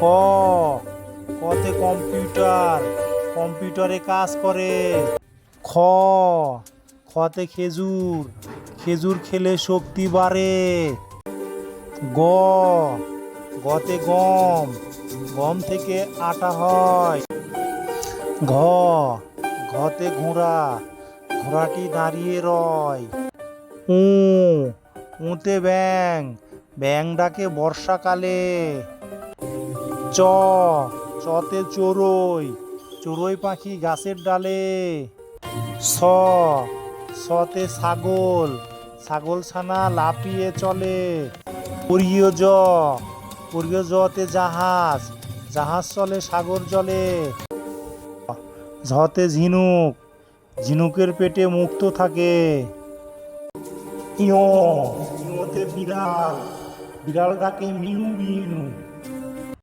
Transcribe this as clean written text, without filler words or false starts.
ক, কতে কম্পিউটার, কম্পিউটারে কাজ করে। খ, খতে খেজুর, খেজুর খেলে শক্তি বাড়ে। গ, গতে গম, গম থেকে আটা হয়। ঘ, ঘতে ঘোড়া, ঘোড়াটি দাঁড়িয়ে রয়। উ, উতে ব্যাং, ব্যাং ডাকে বর্ষাকালে। চ, চতে চড়ুই, চড়ুই পাখি গাছের ডালে। ছ, ছতে ছাগল, ছাগল ছানা লাফিয়ে চলে। পরীয় জ, পরীয় জতে জাহাজ, জাহাজ চলে সাগর জলে। ঝতে ঝিনুক, ঝিনুকের পেটে মুক্ত থাকে। ইয়, ইয়তে বিড়াল, বিড়াল ডাকে মিনু মিনু।